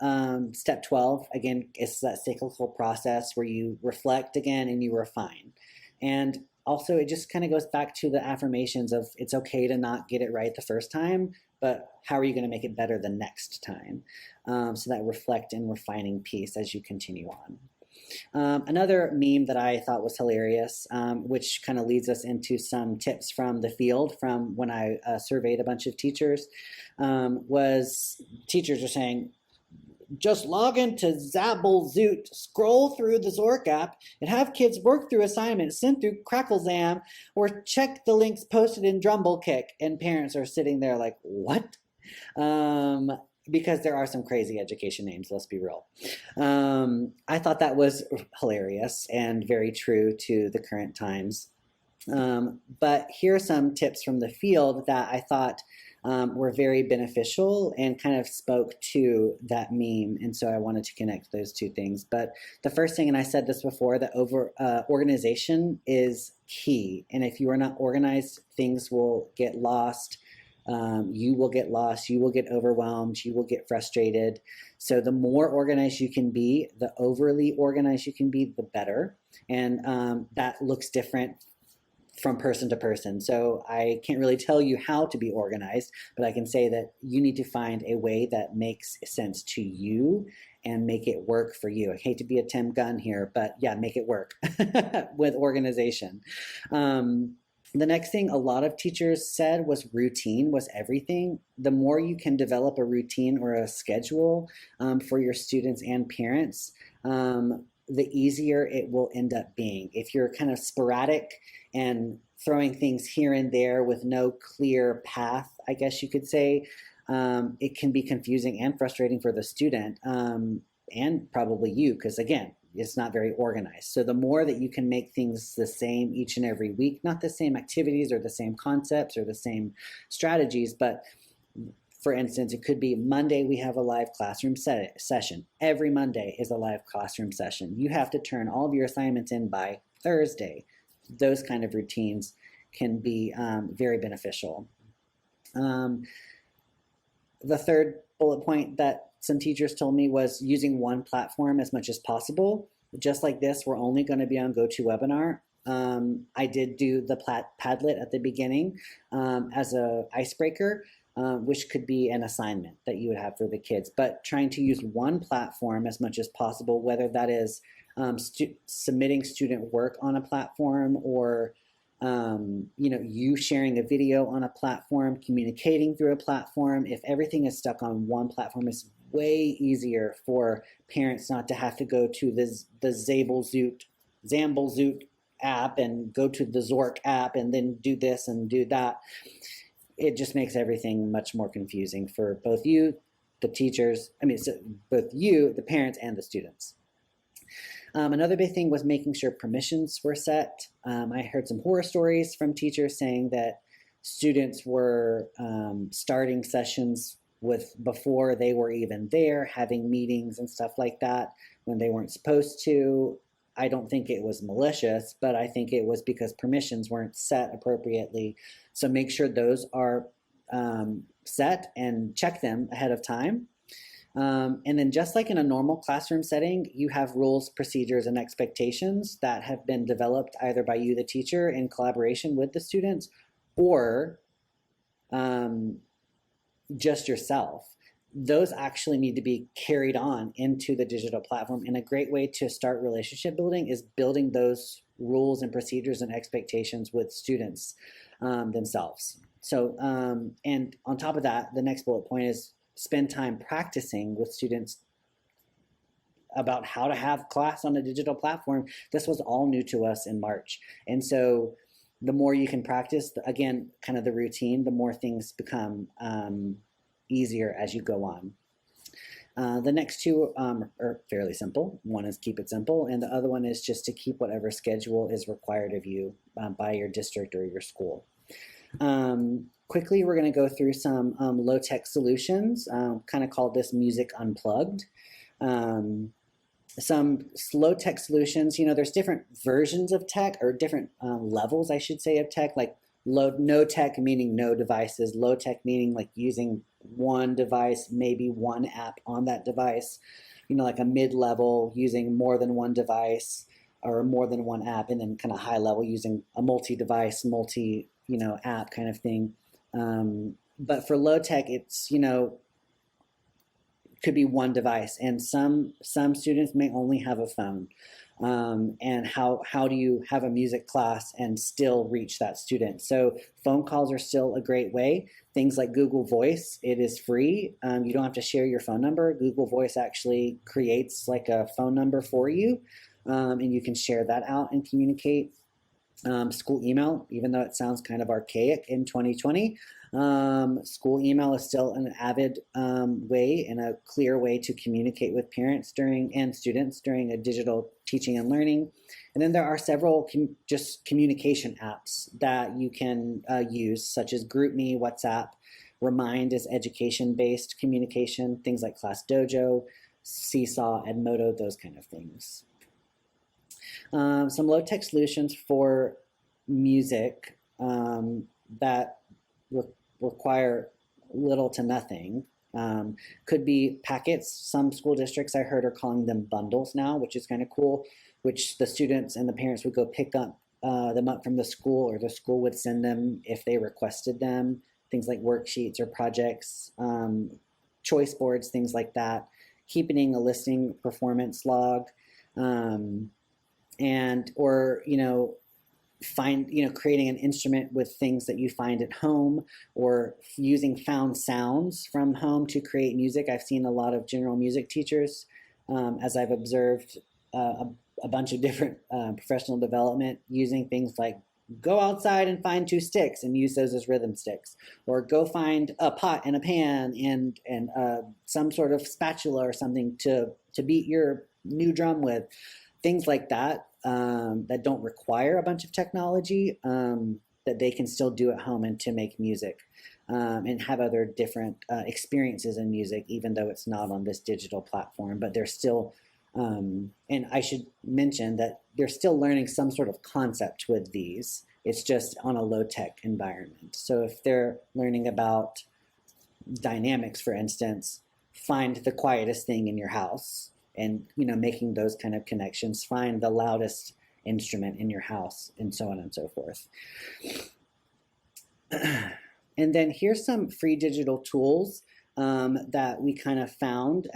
S1: step 12, again, it's that cyclical process where you reflect again and you refine. And also, it just kind of goes back to the affirmations of, it's okay to not get it right the first time, but how are you going to make it better the next time? So that reflect and refining piece as you continue on. Another meme that I thought was hilarious, which kind of leads us into some tips from the field from when I surveyed a bunch of teachers, was teachers are saying, just log into Zabble Zoot, scroll through the Zork app, and have kids work through assignments sent through CrackleZam, or check the links posted in Drumblekick. And parents are sitting there like, what? Because there are some crazy education names, let's be real. I thought that was hilarious and very true to the current times. But here are some tips from the field that I thought were very beneficial and kind of spoke to that meme. And so I wanted to connect those two things. But the first thing, and I said this before, that organization is key. And if you are not organized, things will get lost. You will get lost, you will get overwhelmed, you will get frustrated. So the more organized you can be, the overly organized you can be, the better. And that looks different from person to person. So I can't really tell you how to be organized, but I can say that you need to find a way that makes sense to you and make it work for you. I hate to be a Tim Gunn here, but yeah, make it work with organization. The next thing a lot of teachers said was routine was everything. The more you can develop a routine or a schedule for your students and parents, the easier it will end up being. If you're kind of sporadic and throwing things here and there with no clear path, I guess you could say, it can be confusing and frustrating for the student, and probably you, because again, it's not very organized. So the more that you can make things the same each and every week, not the same activities or the same concepts or the same strategies, but for instance, it could be Monday we have a live classroom session. Every Monday is a live classroom session. You have to turn all of your assignments in by Thursday. Those kind of routines can be very beneficial. The third bullet point that some teachers told me was using one platform as much as possible. Just like this, we're only going to be on GoToWebinar. I did do the Padlet at the beginning as an icebreaker, which could be an assignment that you would have for the kids. But trying to use one platform as much as possible, whether that is submitting student work on a platform, or you sharing a video on a platform, communicating through a platform. If everything is stuck on one platform, it's way easier for parents not to have to go to the Zabble Zoot Zamble Zoot app and go to the Zork app and then do this and do that. It just makes everything much more confusing for both you, the teachers, so both you, the parents, and the students. Another big thing was making sure permissions were set. I heard some horror stories from teachers saying that students were starting sessions before they were even there, having meetings and stuff like that when they weren't supposed to. I don't think it was malicious, but I think it was because permissions weren't set appropriately. So make sure those are set and check them ahead of time. And then just like in a normal classroom setting, you have rules, procedures, and expectations that have been developed either by you, the teacher, in collaboration with the students, or just yourself. Those actually need to be carried on into the digital platform. And a great way to start relationship building is building those rules and procedures and expectations with students themselves. So, and on top of that, the next bullet point is spend time practicing with students about how to have class on a digital platform. This was all new to us in March. And so the more you can practice, again, kind of the routine, the more things become easier as you go on. The next two are fairly simple. One is keep it simple, and the other one is just to keep whatever schedule is required of you by your district or your school. Quickly, we're going to go through some low-tech solutions, kind of called this Music Unplugged. Some low-tech solutions, there's different versions of tech, or different levels, I should say, of tech, like no tech meaning no devices, low tech meaning like using one device, maybe one app on that device, like a mid-level using more than one device or more than one app, and then kind of high level using a multi-device, app kind of thing. But for low tech, it's, could be one device, and some students may only have a phone. And how do you have a music class and still reach that student? So phone calls are still a great way. Things like Google Voice, it is free. You don't have to share your phone number. Google Voice actually creates like a phone number for you, and you can share that out and communicate. School email, even though it sounds kind of archaic in 2020, school email is still an avid way and a clear way to communicate with parents and students during a digital teaching and learning. And then there are several just communication apps that you can use, such as GroupMe, WhatsApp. Remind is education-based communication, things like Class Dojo, Seesaw, Edmodo, those kind of things. Some low-tech solutions for music that require little to nothing could be packets. Some school districts I heard are calling them bundles now, which is kind of cool, which the students and the parents would go pick up them up from the school, or the school would send them if they requested them. Things like worksheets or projects, choice boards, things like that. Keeping a listing performance log. Creating an instrument with things that you find at home, or using found sounds from home to create music. I've seen a lot of general music teachers, as I've observed a bunch of different professional development, using things like go outside and find 2 sticks and use those as rhythm sticks, or go find a pot and a pan and some sort of spatula or something to beat your new drum with. Things like that, that don't require a bunch of technology, that they can still do at home and to make music and have other different experiences in music, even though it's not on this digital platform. But they're still, and I should mention that they're still learning some sort of concept with these. It's just on a low-tech environment. So if they're learning about dynamics, for instance, find the quietest thing in your house, and making those kind of connections, find the loudest instrument in your house, and so on and so forth. And then here's some free digital tools that we kind of found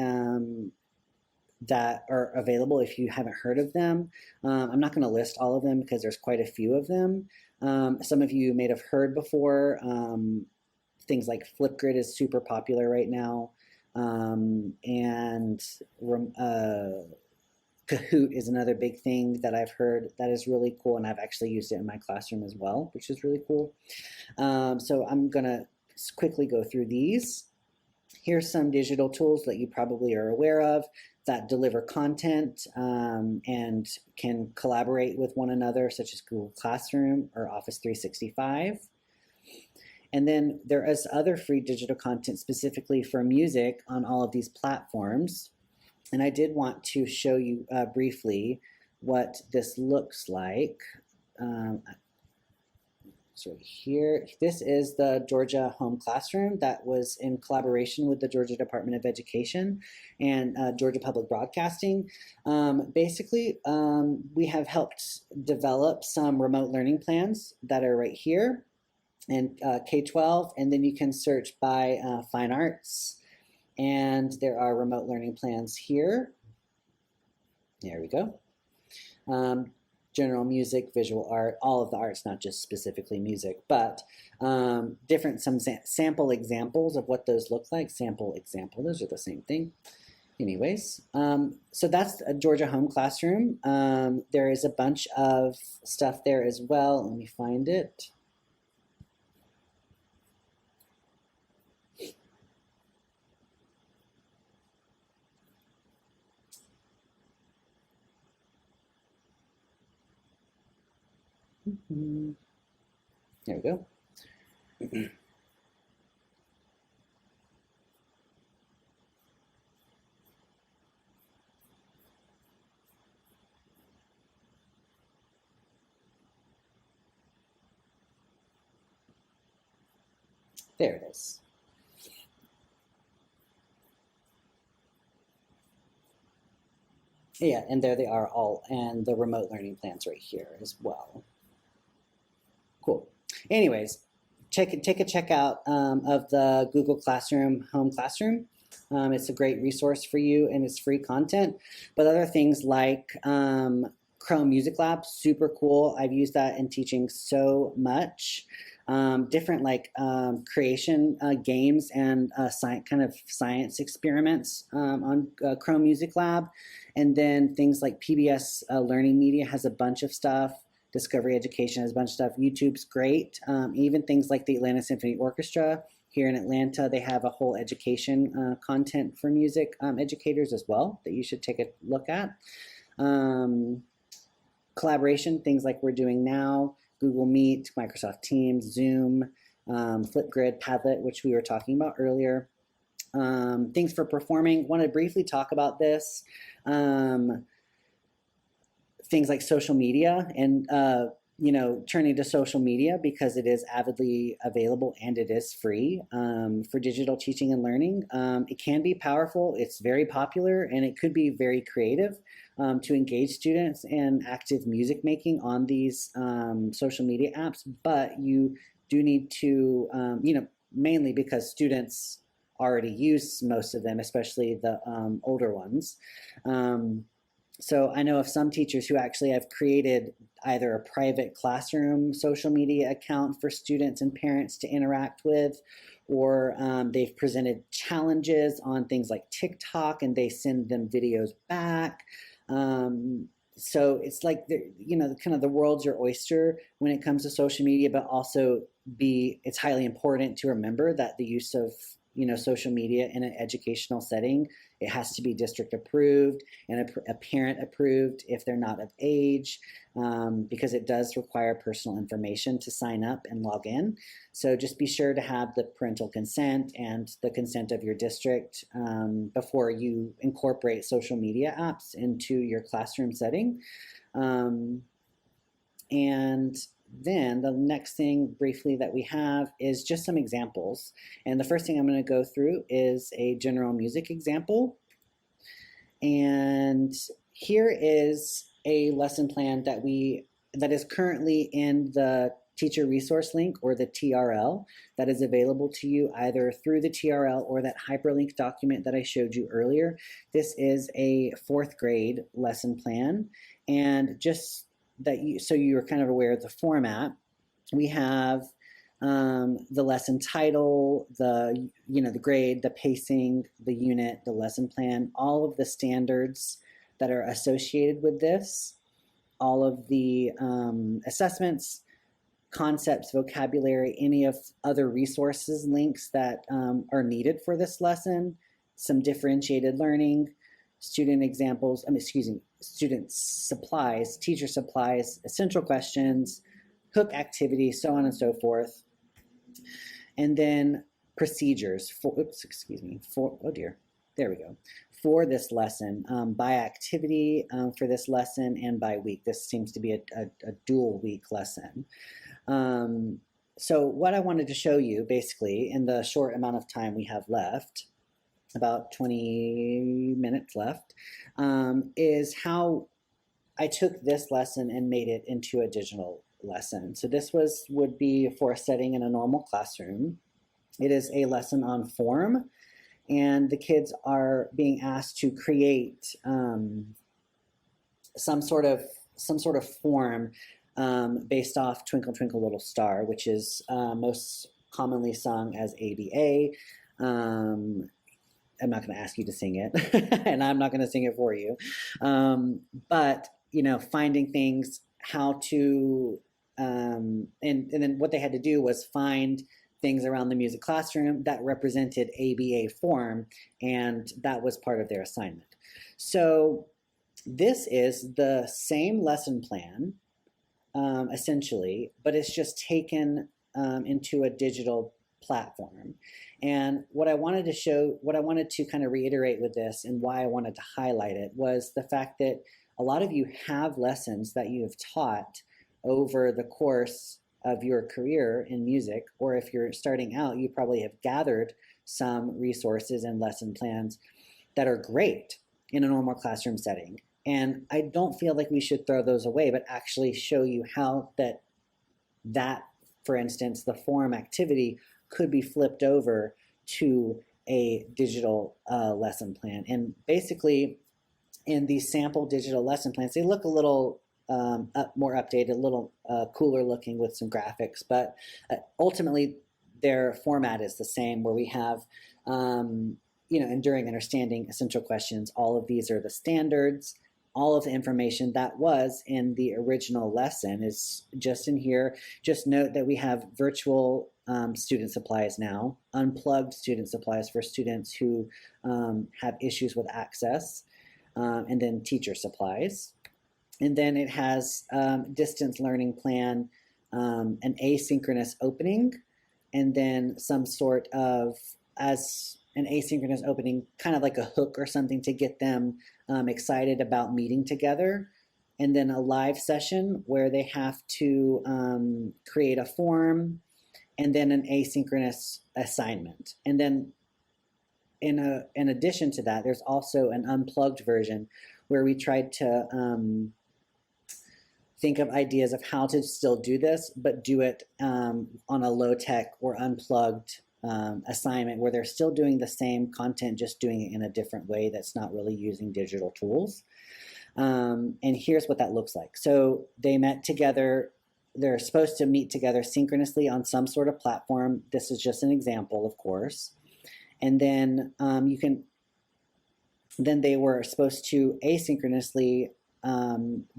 S1: that are available if you haven't heard of them. I'm not going to list all of them because there's quite a few of them. Some of you may have heard before. Things like Flipgrid is super popular right now. And Kahoot is another big thing that I've heard that is really cool, and I've actually used it in my classroom as well, which is really cool. So I'm gonna quickly go through these. Here's some digital tools that you probably are aware of that deliver content and can collaborate with one another, such as Google Classroom or Office 365. And then there is other free digital content specifically for music on all of these platforms. And I did want to show you briefly what this looks like. So here, this is the Georgia Home Classroom that was in collaboration with the Georgia Department of Education and Georgia Public Broadcasting. Basically, we have helped develop some remote learning plans that are right here and K-12, and then you can search by fine arts, and there are remote learning plans here. There we go. General music, visual art, all of the arts, not just specifically music, but different, some sample examples of what those look like. Sample example, those are the same thing. Anyways, so that's a Georgia Home Classroom. There is a bunch of stuff there as well. Let me find it. There we go. There it is. Yeah, and there they are all, and the remote learning plans right here as well. Cool. Anyways, take a check out of the Google Classroom Home Classroom. It's a great resource for you, and it's free content. But other things like Chrome Music Lab, super cool. I've used that in teaching so much. Different like creation games and kind of science experiments on Chrome Music Lab. And then things like PBS Learning Media has a bunch of stuff. Discovery Education has a bunch of stuff. YouTube's great. Even things like the Atlanta Symphony Orchestra here in Atlanta, they have a whole education content for music educators as well that you should take a look at. Collaboration, things like we're doing now, Google Meet, Microsoft Teams, Zoom, Flipgrid, Padlet, which we were talking about earlier. Things for performing, want to briefly talk about this. Things like social media and turning to social media because it is avidly available and it is free for digital teaching and learning. It can be powerful, it's very popular, and it could be very creative to engage students in active music making on these social media apps, but you do need to, mainly because students already use most of them, especially the older ones. So I know of some teachers who actually have created either a private classroom social media account for students and parents to interact with, or they've presented challenges on things like TikTok and they send them videos back. So it's like, kind of the world's your oyster when it comes to social media, but also it's highly important to remember that the use of social media in an educational setting, it has to be district approved and a parent approved if they're not of age, because it does require personal information to sign up and log in. So just be sure to have the parental consent and the consent of your district before you incorporate social media apps into your classroom setting. And then the next thing briefly that we have is just some examples. And the first thing I'm going to go through is a general music example. And here is a lesson plan that is currently in the teacher resource link, or the TRL, that is available to you either through the TRL or that hyperlink document that I showed you earlier. This is a 4th grade lesson plan, and just so you're kind of aware of the format, we have the lesson title, the grade, the pacing, the unit, the lesson plan, all of the standards that are associated with this, all of the assessments, concepts, vocabulary, any of other resources, links that are needed for this lesson, some differentiated learning, student examples, student supplies, teacher supplies, essential questions, hook activity, so on and so forth. And then procedures for, oh dear, there we go. For this lesson, by activity for this lesson and by week. This seems to be a dual week lesson. So what I wanted to show you basically in the short amount of time we have left, about 20 minutes left, is how I took this lesson and made it into a digital lesson. So this would be for a setting in a normal classroom. It is a lesson on form, and the kids are being asked to create some sort of form based off Twinkle Twinkle Little Star, which is most commonly sung as ABA. I'm not going to ask you to sing it, and I'm not going to sing it for you. But finding things, how to, and then what they had to do was find things around the music classroom that represented ABA form, and that was part of their assignment. So this is the same lesson plan, essentially, but it's just taken into a digital platform. And what I wanted to kind of reiterate with this and why I wanted to highlight it was the fact that a lot of you have lessons that you have taught over the course of your career in music, or if you're starting out, you probably have gathered some resources and lesson plans that are great in a normal classroom setting. And I don't feel like we should throw those away, but actually show you how that, for instance, the forum activity could be flipped over to a digital lesson plan. And basically, in these sample digital lesson plans, they look a little more updated, a little cooler looking with some graphics, but ultimately their format is the same, where we have enduring understanding, essential questions. All of these are the standards. All of the information that was in the original lesson is just in here. Just note that we have virtual student supplies now, unplugged student supplies for students who have issues with access, and then teacher supplies. And then it has distance learning plan, an asynchronous opening, and then some sort of, as an asynchronous opening, kind of like a hook or something to get them excited about meeting together. And then a live session where they have to create a form, and then an asynchronous assignment. And then in addition to that, there's also an unplugged version where we tried to think of ideas of how to still do this, but do it on a low-tech or unplugged assignment where they're still doing the same content, just doing it in a different way that's not really using digital tools. And here's what that looks like. So they met together. They're supposed to meet together synchronously on some sort of platform. This is just an example, of course. And then then they were supposed to asynchronously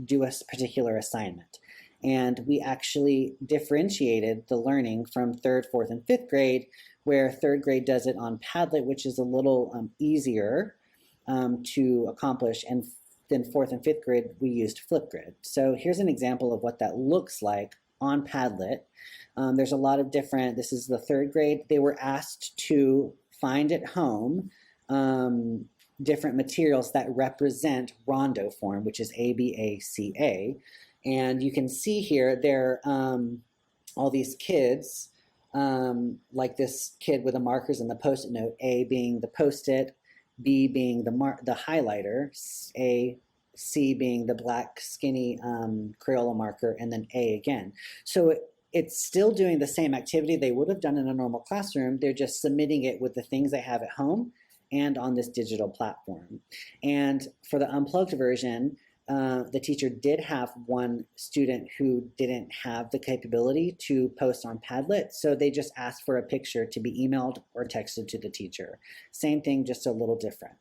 S1: do a particular assignment. And we actually differentiated the learning from 3rd, 4th, and 5th grade, where 3rd grade does it on Padlet, which is a little easier to accomplish, and then 4th and 5th grade, we used Flipgrid. So here's an example of what that looks like on Padlet. There's a lot of different, this is the 3rd grade. They were asked to find at home different materials that represent rondo form, which is ABACA. And you can see here, there all these kids, like this kid with the markers and the Post-it note, A being the Post-it, B being the highlighter, C being the black skinny Crayola marker, and then A again. So it's still doing the same activity they would have done in a normal classroom. They're just submitting it with the things they have at home and on this digital platform. And for the unplugged version, the teacher did have one student who didn't have the capability to post on Padlet, so they just asked for a picture to be emailed or texted to the teacher. Same thing, just a little different.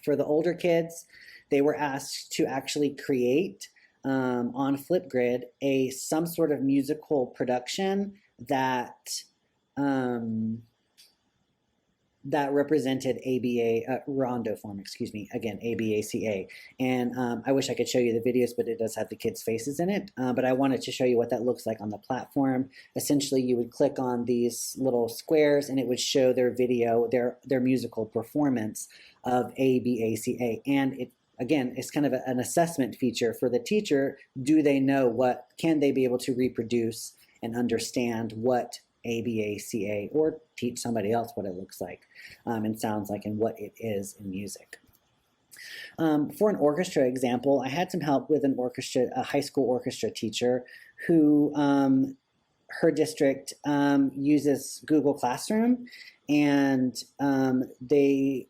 S1: For the older kids, they were asked to actually create on Flipgrid some sort of musical production that that represented ABA, rondo form, excuse me, again, ABACA. And I wish I could show you the videos, but it does have the kids' faces in it. But I wanted to show you what that looks like on the platform. Essentially, you would click on these little squares and it would show their video, their musical performance of ABACA. And it, again, it's kind of an assessment feature for the teacher. Do they know can they be able to reproduce and understand what ABACA, or teach somebody else what it looks like and sounds like and what it is in music. For an orchestra example, I had some help with a high school orchestra teacher who her district uses Google Classroom, and they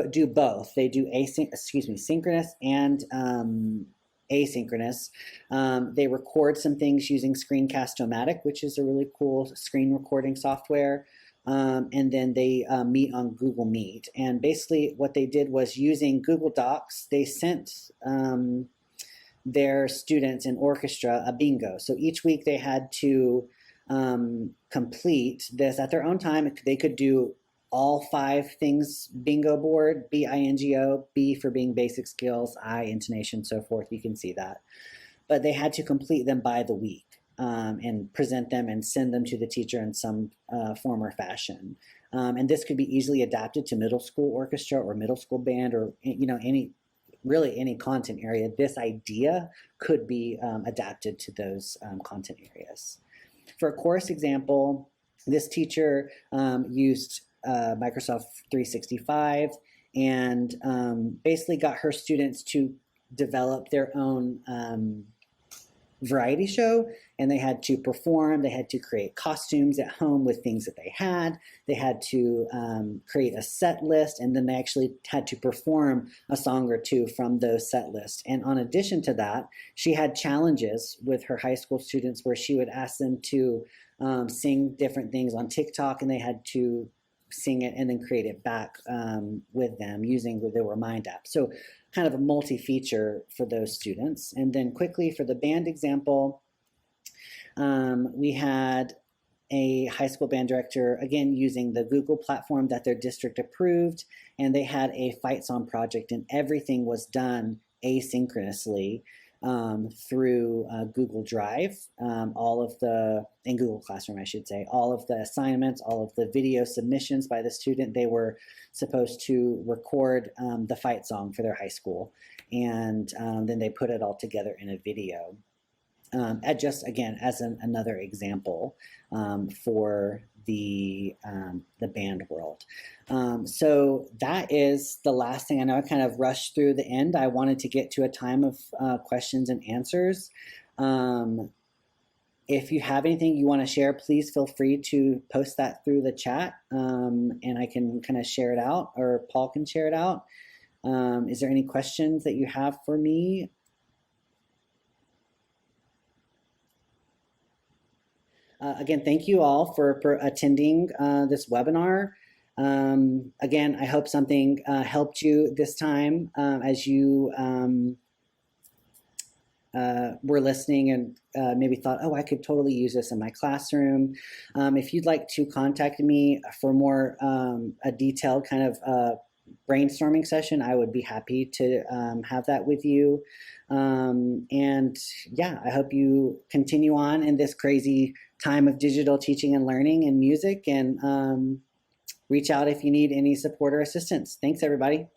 S1: do both. They do synchronous and asynchronous. They record some things using Screencast-O-Matic, which is a really cool screen recording software. And then they meet on Google Meet. And basically what they did was, using Google Docs, they sent their students in orchestra a bingo. So each week they had to complete this at their own time. They could do all 5 things bingo board, BINGO, B for being basic skills, I, intonation, so forth. You can see that. But they had to complete them by the week and present them and send them to the teacher in some form or fashion. And this could be easily adapted to middle school orchestra or middle school band, or any content area. This idea could be adapted to those content areas. For a course example, this teacher used Microsoft 365 and basically got her students to develop their own variety show, and they had to perform. They had to create costumes at home with things that they had. They had to create a set list, and then they actually had to perform a song or two from those set lists. And in addition to that, she had challenges with her high school students where she would ask them to sing different things on TikTok, and they had to sing it and then create it back with them using the Remind app. So kind of a multi-feature for those students. And then quickly for the band example, we had a high school band director, again, using the Google platform that their district approved, and they had a fight song project, and everything was done asynchronously through Google Drive, in Google Classroom, I should say, all of the assignments, all of the video submissions by the student. They were supposed to record the fight song for their high school, and then they put it all together in a video. Just again, as another example for the band world. So that is the last thing. I know I kind of rushed through the end. I wanted to get to a time of questions and answers. If you have anything you want to share, please feel free to post that through the chat, and I can kind of share it out, or Paul can share it out. Is there any questions that you have for me? Again, thank you all for attending this webinar. Again, I hope something helped you this time as you were listening and maybe thought, oh, I could totally use this in my classroom. If you'd like to contact me for more a detailed kind of brainstorming session, I would be happy to have that with you. And yeah, I hope you continue on in this crazy time of digital teaching and learning and music, and reach out if you need any support or assistance. Thanks, everybody.